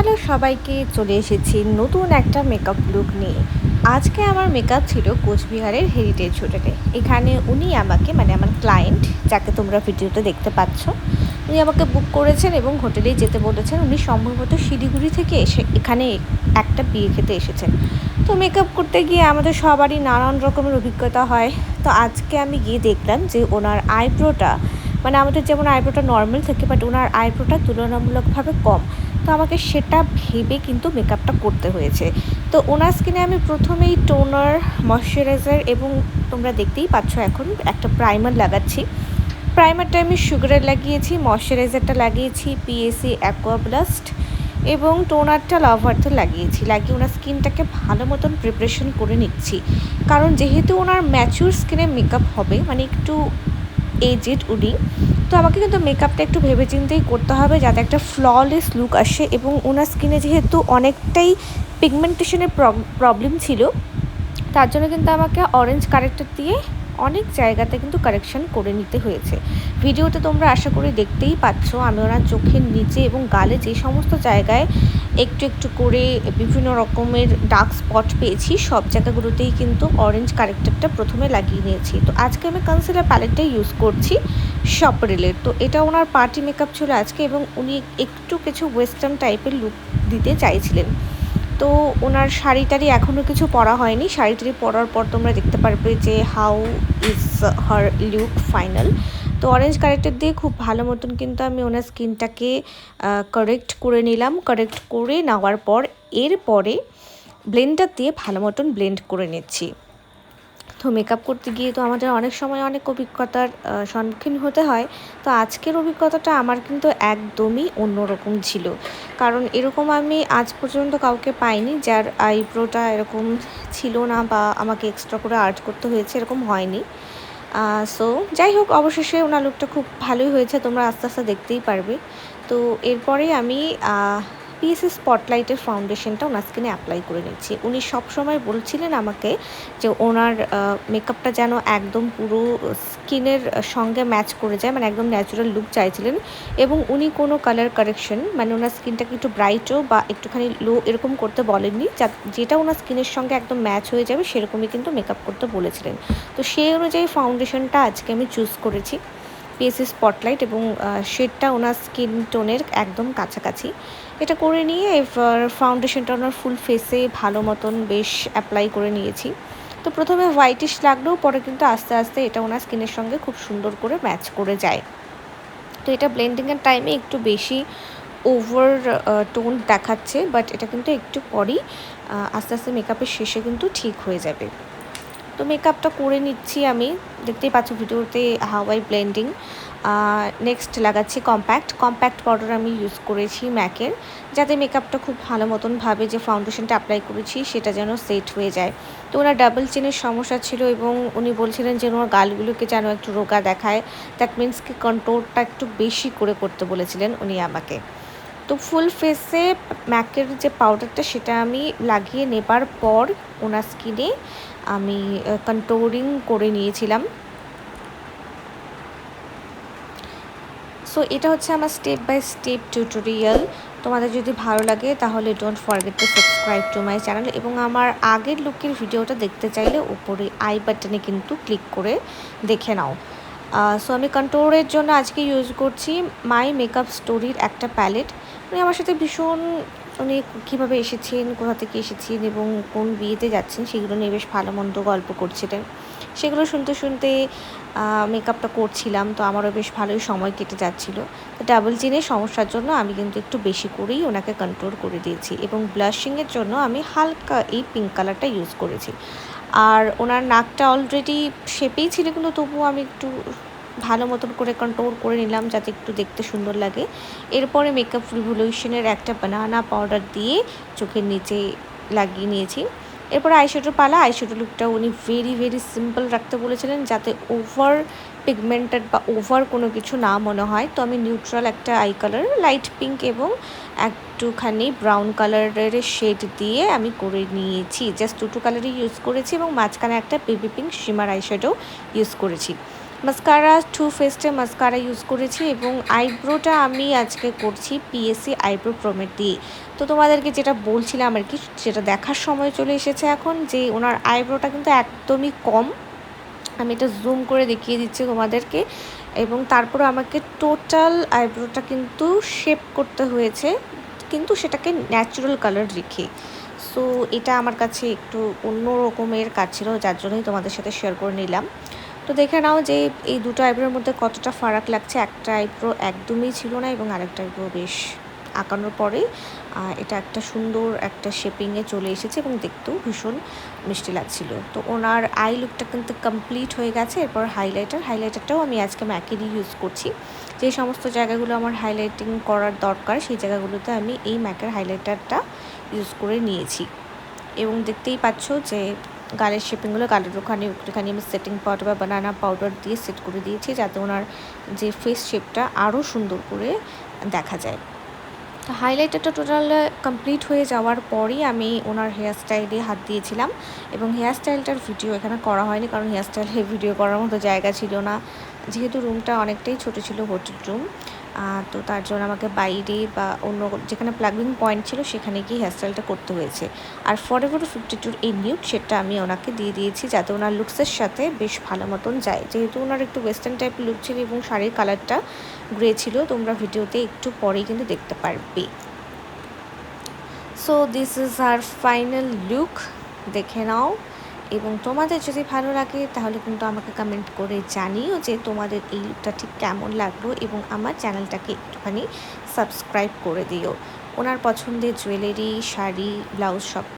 Hello সবাইকে, চলে এসেছি নতুন একটা মেকআপ লুক নিয়ে। আজকে আমার মেকআপ ছিল কোচবিহারের হেরিটেজ হোটেলে। এখানে উনি আমাকে আমার ক্লায়েন্ট, যাকে তোমরা ভিডিওতে দেখতে পাচ্ছ, উনি আমাকে বুক করেছেন এবং হোটেলেই যেতে বলেছেন। উনি সম্ভবত শিলিগুড়ি থেকে এসে এখানে একটা বিয়ে খেতে এসেছেন। তো মেকআপ করতে গিয়ে আমাদের সবারই নানান রকমের অভিজ্ঞতা হয়। তো আজকে আমি গিয়ে দেখলাম যে ওনার আইব্রোটা আমাদের যেমন আইব্রোটা নর্মাল থাকে, বাট ওনার আইব্রোটা তুলনামূলকভাবে কম। তো আমাকে সেটা ভেবে কিন্তু মেকআপটা করতে হয়েছে। তো ওনার স্কিনে আমি প্রথমেই টোনার, ময়শ্চারাইজার এবং তোমরা দেখতেই পাচ্ছ এখন একটা প্রাইমার লাগাচ্ছি। প্রাইমারটা আমি সুগারের লাগিয়েছি, ময়শ্চারাইজারটা লাগিয়েছি পিএসি অ্যাকোয়া ব্লাস্ট এবং টোনারটা লাভ আর্থের লাগিয়ে ওনার স্কিনটাকে ভালো মতন প্রিপারেশন করে নিচ্ছি। কারণ যেহেতু ওনার ম্যাচিউর স্কিনে মেকআপ হবে, একটু এজেড উনি, তো আমাকে কিন্তু মেকআপটা একটু ভেবেচিন্তেই করতে হবে যাতে একটা ফ্ললেস লুক আসে। এবং ওনার স্কিনে যেহেতু অনেকটাই পিগমেন্টেশনের প্রবলেম ছিল, তার জন্য কিন্তু আমাকে অরেঞ্জ কারেক্টার দিয়ে অনেক জায়গাতে কিন্তু কারেকশন করে নিতে হয়েছে। ভিডিওতে তোমরা আশা করি দেখতেই পাচ্ছ আমি ওনার চোখের নিচে এবং গালে যে সমস্ত জায়গায় একটু একটু করে বিভিন্ন রকমের ডার্ক স্পট পেয়েছি, সব জায়গাগুলোতেই কিন্তু অরেঞ্জ কারেক্টারটা প্রথমে লাগিয়ে নিয়েছি। তো আজকে আমি কনসিলার প্যালেটটাই ইউজ করছি শপরেলের। তো এটা ওনার পার্টি মেকআপ ছিল আজকে এবং উনি একটু কিছু ওয়েস্টার্ন টাইপের লুক দিতে চাইছিলেন। তো ওনার শাড়ি টাড়ি এখনও কিছু পরা হয়নি। শাড়ি টাড়ি পরার পর তোমরা দেখতে পারবে যে how is her look final. তো অরেঞ্জ কারেক্টার দিয়ে খুব ভালো মতন কিন্তু আমি ওনার স্কিনটাকে কারেক্ট করে নিলাম। কারেক্ট করে নেওয়ার পর এরপরে ব্লেন্ডার দিয়ে ভালো মতন ব্লেন্ড করে নিচ্ছি। তো মেকআপ করতে গিয়ে তো আমাদের অনেক সময় অনেক অভিজ্ঞতার সম্মুখীন হতে হয়। তো আজকের অভিজ্ঞতাটা আমার কিন্তু একদমই অন্যরকম ছিল, কারণ এরকম আমি আজ পর্যন্ত কাউকে পাইনি যার আইব্রোটা এরকম ছিল না বা আমাকে এক্সট্রা করে আর্ট করতে হয়েছে, এরকম হয়নি। সো যাই হোক, অবশেষে ওনার লুকটা খুব ভালোই হয়েছে, তোমরা আস্তে আস্তে দেখতেই পারবে। তো এরপরে আমি পিএসি স্পটলাইটের ফাউন্ডেশনটা ওনার স্কিনে অ্যাপ্লাই করে নিচ্ছি। উনি সবসময় বলছিলেন আমাকে যে ওনার মেকআপটা যেন একদম পুরো স্কিনের সঙ্গে ম্যাচ করে যায়, একদম ন্যাচারাল লুক চাইছিলেন। এবং উনি কোনো কালার কারেকশন ওনার স্কিনটাকে একটু ব্রাইটও বা একটুখানি লো এরকম করতে বলেননি, যেটা ওনার স্কিনের সঙ্গে একদম ম্যাচ হয়ে যাবে সেরকমই কিন্তু মেকআপ করতে বলেছিলেন। তো সেই অনুযায়ী ফাউন্ডেশনটা আজকে আমি চুজ করেছি পিএসি স্পটলাইট, এবং শেডটা ওনার স্কিন টোনের একদম কাছাকাছি। এটা করে নিয়ে এবার ফাউন্ডেশনটা ওনার ফুল ফেসে ভালো মতন বেশ অ্যাপ্লাই করে নিয়েছি। তো প্রথমে হোয়াইটিশ লাগলেও পরে কিন্তু আস্তে আস্তে এটা ওনার স্কিনের সঙ্গে খুব সুন্দর করে ম্যাচ করে যায়। তো এটা ব্লেন্ডিংয়ের টাইমে একটু বেশি ওভার টোন দেখাচ্ছে, বাট এটা কিন্তু একটু পরেই আস্তে আস্তে মেকআপের শেষে কিন্তু ঠিক হয়ে যাবে। তো মেকআপটা করে নিচ্ছি আমি, দেখতেই পাচ্ছ ভিডিওতে হাওয়াই ব্লেন্ডিং। নেক্সট লাগাচ্ছি কম্প্যাক্ট পাউডার আমি ইউজ করেছি ম্যাকের, যাতে মেকআপটা খুব ভালো মতনভাবে যে ফাউন্ডেশনটা অ্যাপ্লাই করেছি সেটা যেন সেট হয়ে যায়। তো ওনার ডাবল চিনের সমস্যা ছিল এবং উনি বলছিলেন যে ওনার গালগুলোকে যেন একটু রোগা দেখায়, দ্যাট মিন্স কি কন্ট্রোলটা একটু বেশি করে করতে বলেছিলেন উনি আমাকে। তো ফুল ফেসে ম্যাকের যে পাউডারটা সেটা আমি লাগিয়ে নেবার পর ওনার স্কিনে আমি কন্ট্রোলিং করে নিয়েছিলাম। সো এটা হচ্ছে আমার স্টেপ বাই স্টেপ টিউটোরিয়াল। তোমাদের যদি ভালো লাগে তাহলে don't forget to subscribe to my channel, এবং আমার আগের লুকের ভিডিওটা দেখতে চাইলে উপরে আই বাটনে কিন্তু ক্লিক করে দেখে নাও। সো আমি কন্ট্রোলের জন্য আজকে ইউজ করছি মাই মেকআপ স্টোরির একটা প্যালেট। উনি আমার সাথে ভীষণ, উনি কীভাবে এসেছেন, কোথা থেকে এসেছেন এবং কোন বিয়েতে যাচ্ছেন সেগুলো নিয়ে বেশ ভালো মন্দ গল্প করছিলেন। সেগুলো শুনতে শুনতে মেকআপটা করছিলাম, তো আমারও বেশ ভালোই সময় কেটে যাচ্ছিলো। তো ডাবল চিনের সমস্যার জন্য আমি কিন্তু একটু বেশি করেই ওনাকে কন্ট্রোল করে দিয়েছি, এবং ব্লাশিংয়ের জন্য আমি হালকা এই পিঙ্ক কালারটা ইউজ করেছি। আর ওনার নাকটা অলরেডি শেপেই ছিল, কিন্তু তবুও আমি একটু ভালো মতন করে কন্ট্রোল করে নিলাম যাতে একটু দেখতে সুন্দর লাগে। এরপরে মেকআপ রিভলিউশনের একটা বানানা পাউডার দিয়ে চোখের নিচে লাগিয়ে নিয়েছি। এরপর আইশ্যাডোর পালা। আইশ্যাডো লুকটা উনি ভেরি সিম্পল রাখতে বলেছিলেন যাতে ওভার পিগমেন্টেড বা ওভার কোনো কিছু না মনে হয়। তো আমি নিউট্রাল একটা আই কালার, লাইট পিঙ্ক এবং একটুখানি ব্রাউন কালারের শেড দিয়ে আমি করে নিয়েছি। জাস্ট দুটো কালারই ইউজ করেছি এবং মাঝখানে একটা baby pink shimmer eyeshadow use করেছি। মাস্কারা টু ফেস্টে মাস্কারা ইউজ করেছি এবং আইব্রোটা আমি আজকে করছি পিএসসি আইব্রো প্রোমেট দিয়ে। তো তোমাদেরকে যেটা বলছিলাম আর কি, সেটা দেখার সময় চলে এসেছে এখন, যে ওনার আইব্রোটা কিন্তু একদমই কম। আমি এটা জুম করে দেখিয়ে দিচ্ছি তোমাদেরকে। এবং তারপরে আমাকে টোটাল আইব্রোটা কিন্তু শেপ করতে হয়েছে, কিন্তু সেটাকে ন্যাচারাল কালার রেখে। সো এটা আমার কাছে একটু অন্য রকমের কাজ ছিল, যার জন্যই তোমাদের সাথে শেয়ার করে নিলাম। তো দেখে নাও যে এই দুটো আইব্রোর মধ্যে কতটা ফারাক লাগছে। একটা আইব্রো একদমই ছিল না এবং আরেকটা আইব্রো বেশ আঁকানোর পরেই এটা একটা সুন্দর একটা শেপিংয়ে চলে এসেছে এবং দেখতেও ভীষণ মিষ্টি লাগছিল। তো ওনার আই লুকটা কিন্তু কমপ্লিট হয়ে গেছে। এরপর হাইলাইটারটাও আমি আজকে ম্যাকেরই ইউজ করছি। যে সমস্ত জায়গাগুলো আমার হাইলাইটিং করার দরকার সেই জায়গাগুলোতে আমি এই ম্যাকের হাইলাইটারটা ইউজ করে নিয়েছি। এবং দেখতেই পাচ্ছ যে গালের শেপিংগুলো গালের ওখানে একটুখানি আমি সেটিং পাউডার বা বানানা পাউডার দিয়ে সেট করে দিয়েছি, যাতে ওনার যে ফেস শেপটা আরও সুন্দর করে দেখা যায়। হাইলাইটারটা টোটাল কমপ্লিট হয়ে যাওয়ার পরই আমি ওনার হেয়ার স্টাইলে হাত দিয়েছিলাম। এবং হেয়ার স্টাইলটার ভিডিও এখানে করা হয়নি, কারণ হেয়ার স্টাইলে ভিডিও করার মতো জায়গা ছিল না, যেহেতু রুমটা অনেকটাই ছোটো ছিল, হোটেল রুম। তো তার জন্য আমাকে বাইরে বা অন্য যেখানে প্লাগিং পয়েন্ট ছিল সেখানে গিয়ে হেয়ার স্টাইলটা করতে হয়েছে। আর ফরএভার 52 এই নিউড শেডটা আমি ওনাকে দিয়ে দিয়েছি, যাতে ওনার লুকসের সাথে বেশ ভালো মতন যায়, যেহেতু ওনার একটু ওয়েস্টার্ন টাইপের লুক ছিল এবং শাড়ির কালারটা গ্রে ছিল। তোমরা ভিডিওতে একটু পরেই কিন্তু দেখতে পারবে। So this is our final look, দেখে নাও। এবং তোমাদের যদি ভালো লাগে তাহলে কিন্তু আমাকে কমেন্ট করে জানিও যে তোমাদের এই লুকটা ঠিক কেমন লাগলো, এবং আমার চ্যানেলটাকে একটুখানি সাবস্ক্রাইব করে দিও। ওনার পছন্দের জুয়েলারি, শাড়ি, ব্লাউজ সব